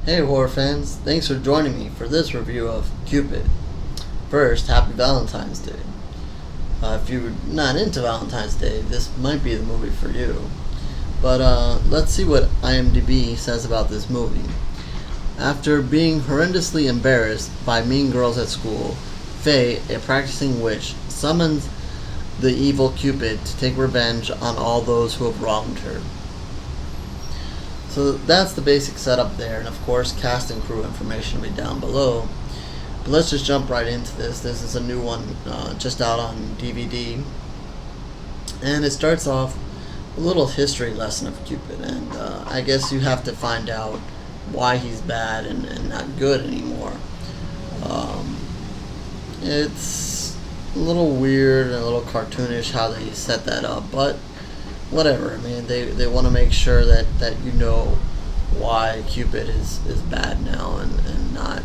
Hey horror fans, thanks for joining me for this review of Cupid. First, happy Valentine's Day. If you're not into Valentine's Day, this might be the movie for you. But let's see what IMDb says about this movie. After being horrendously embarrassed by mean girls at school, Faye, a practicing witch, summons the evil Cupid to take revenge on all those who have wronged her. So that's the basic setup there, and of course cast and crew information will be down below. But let's just jump right into this. This is a new one just out on DVD, and it starts off a little history lesson of Cupid, and I guess you have to find out why he's bad and not good anymore. It's a little weird and a little cartoonish how they set that up, but whatever. I mean, they want to make sure that you know why Cupid is bad now and not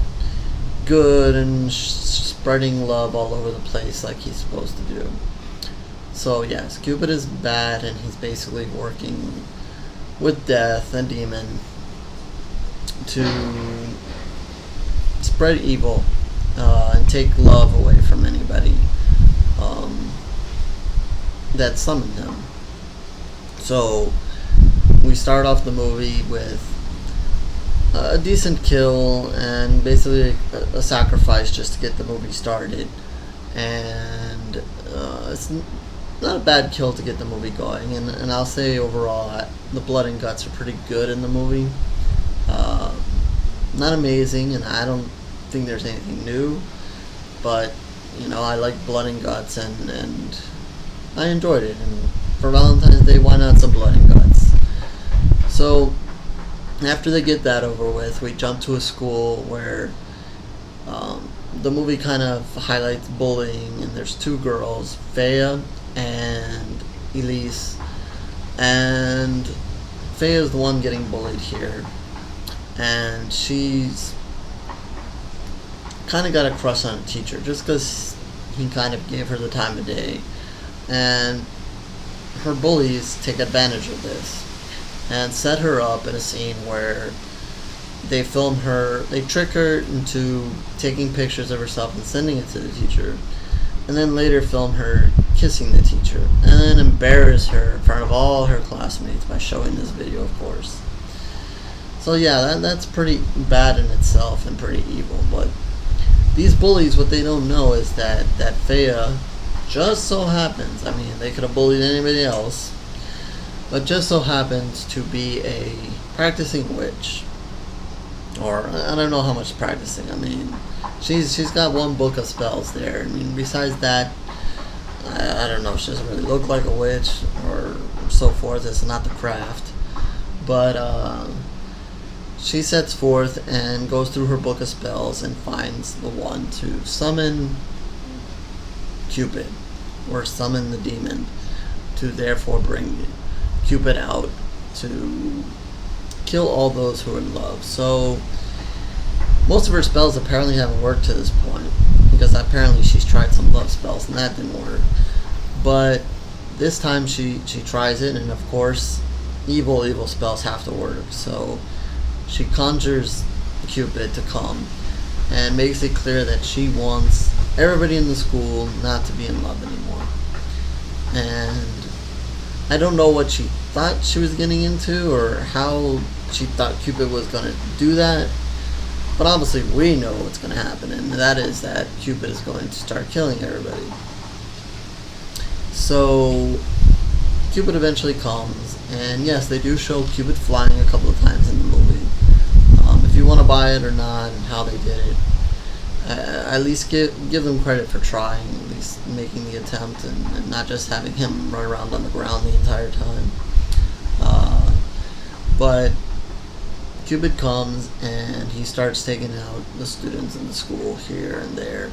good and spreading love all over the place like he's supposed to do. So yes, Cupid is bad, and he's basically working with Death and Demon to spread evil and take love away from anybody that summoned him. So we start off the movie with a decent kill and basically a sacrifice just to get the movie started, and it's not a bad kill to get the movie going, and I'll say overall the blood and guts are pretty good in the movie. Not amazing, and I don't think there's anything new, but you know, I like blood and guts, and I enjoyed it. And for Valentine's Day, why not some blood and guts? So after they get that over with, we jump to a school where the movie kind of highlights bullying, and there's two girls, Faye and Elise, and Faye is the one getting bullied here, and she's kind of got a crush on a teacher just because he kind of gave her the time of day, and her bullies take advantage of this and set her up in a scene where they film her, they trick her into taking pictures of herself and sending it to the teacher, and then later film her kissing the teacher, and then embarrass her in front of all her classmates by showing this video, of course. So yeah, that's pretty bad in itself and pretty evil. But these bullies, what they don't know is that Faye just so happens, I mean, they could have bullied anybody else, but just so happens to be a practicing witch. Or I don't know how much practicing. I mean, she's got one book of spells there. I mean, besides that, I don't know. She doesn't really look like a witch or so forth. It's not the craft, but she sets forth and goes through her book of spells and finds the one to summon Cupid, or summon the demon, to therefore bring Cupid out to kill all those who are in love. So most of her spells apparently haven't worked to this point, because apparently she's tried some love spells and that didn't work. But this time she tries it, and of course evil spells have to work. So she conjures Cupid to come and makes it clear that she wants everybody in the school not to be in love anymore. And I don't know what she thought she was getting into, or how she thought Cupid was going to do that, but obviously we know what's going to happen, and that is that Cupid is going to start killing everybody. So Cupid eventually comes, and yes, they do show Cupid flying a couple of times in the movie. If you want to buy it or not, and how they did it, at least give them credit for trying, at least making the attempt, and not just having him run around on the ground the entire time. But Cupid comes and he starts taking out the students in the school here and there.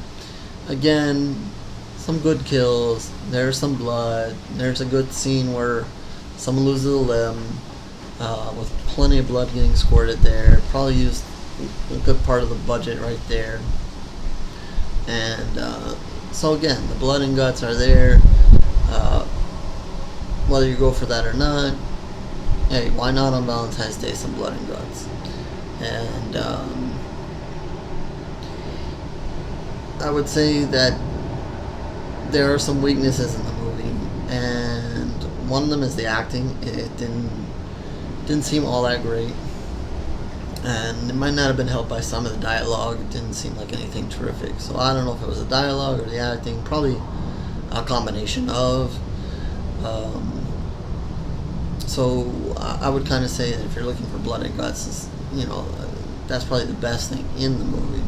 Again, some good kills, there's some blood, there's a good scene where someone loses a limb, with plenty of blood getting squirted there. Probably used a good part of the budget right there. And so again, the blood and guts are there. Whether you go for that or not, hey, why not on Valentine's Day some blood and guts? And I would say that there are some weaknesses in the movie, and one of them is the acting. It didn't seem all that great, and it might not have been helped by some of the dialogue. It didn't seem like anything terrific. So I don't know if it was the dialogue or the acting. Probably a combination of. So I would kind of say that if you're looking for blood and guts, that's probably the best thing in the movie.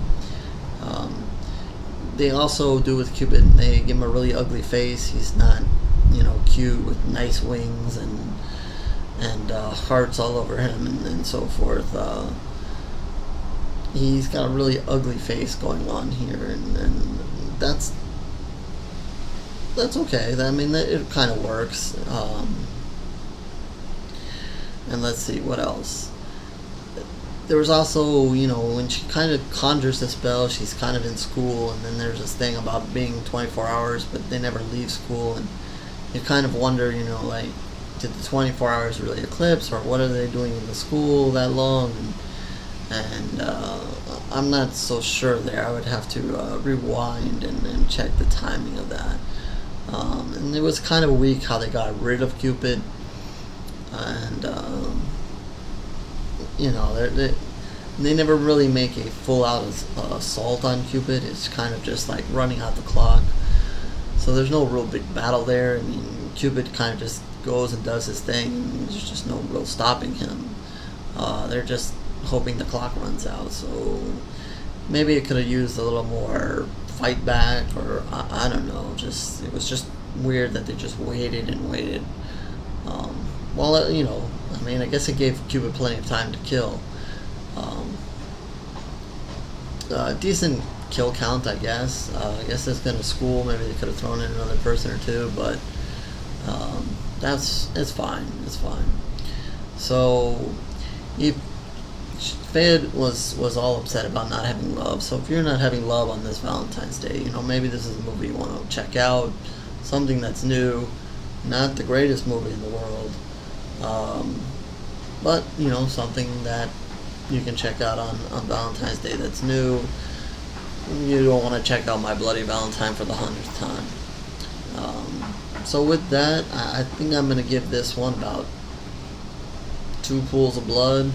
They also do with Cupid. They give him a really ugly face. He's not, cute with nice wings and hearts all over him and so forth. He's got a really ugly face going on here, and that's okay. I mean, it kind of works. And let's see what else. There was also, when she kind of conjures the spell, she's kind of in school, and then there's this thing about being 24 hours, but they never leave school, and you kind of wonder, like, did the 24 hours really eclipse, or what are they doing in the school that long? And I'm not so sure there. I would have to rewind and check the timing of that. And it was kind of weak how they got rid of Cupid, and they never really make a full-out assault on Cupid. It's kind of just like running out the clock. So there's no real big battle there. I mean, Cupid kind of just goes and does his thing, and there's just no real stopping him. They're just hoping the clock runs out. So maybe it could have used a little more fight back, or I don't know. It was just weird that they just waited and waited. I guess it gave Cupid plenty of time to kill. Decent kill count, I guess. I guess it's been a school. Maybe they could have thrown in another person or two, but it's fine. It's fine. So, Faye was all upset about not having love. So if you're not having love on this Valentine's Day, maybe this is a movie you want to check out. Something that's new, not the greatest movie in the world, but something that you can check out on Valentine's Day that's new. You don't want to check out My Bloody Valentine for the 100th time. So with that, I think I'm going to give this one about 2 pools of blood,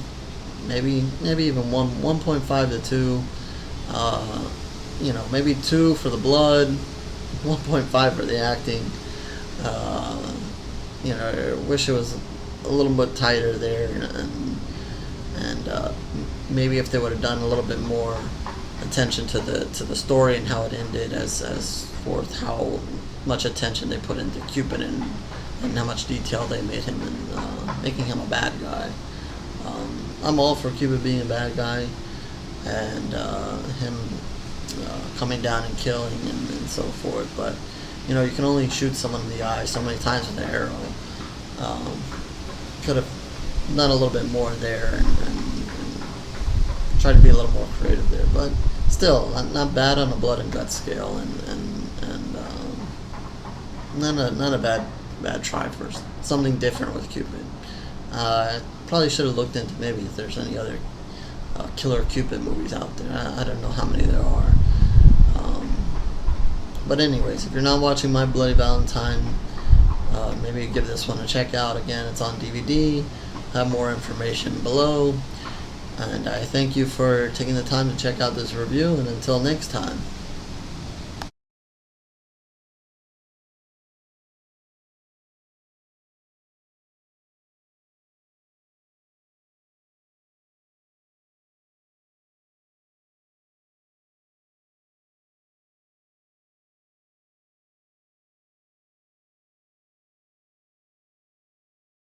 maybe even 1.5 to 2. Maybe 2 for the blood, 1.5 for the acting. I wish it was a little bit tighter there, and maybe if they would have done a little bit more attention to the story and how it ended, as forth how much attention they put into Cupid and how much detail they made him in making him a bad guy. I'm all for Cupid being a bad guy, and him coming down and killing and so forth, but you can only shoot someone in the eye so many times with an arrow. Could have done a little bit more there and tried to be a little more creative there, but still not bad on a blood and guts scale, and not a bad try for something different with Cupid. Probably should have looked into maybe if there's any other killer Cupid movies out there. I don't know how many there are. But anyways, if you're not watching My Bloody Valentine, maybe give this one a check out. Again, it's on DVD. I have more information below. And I thank you for taking the time to check out this review. And until next time.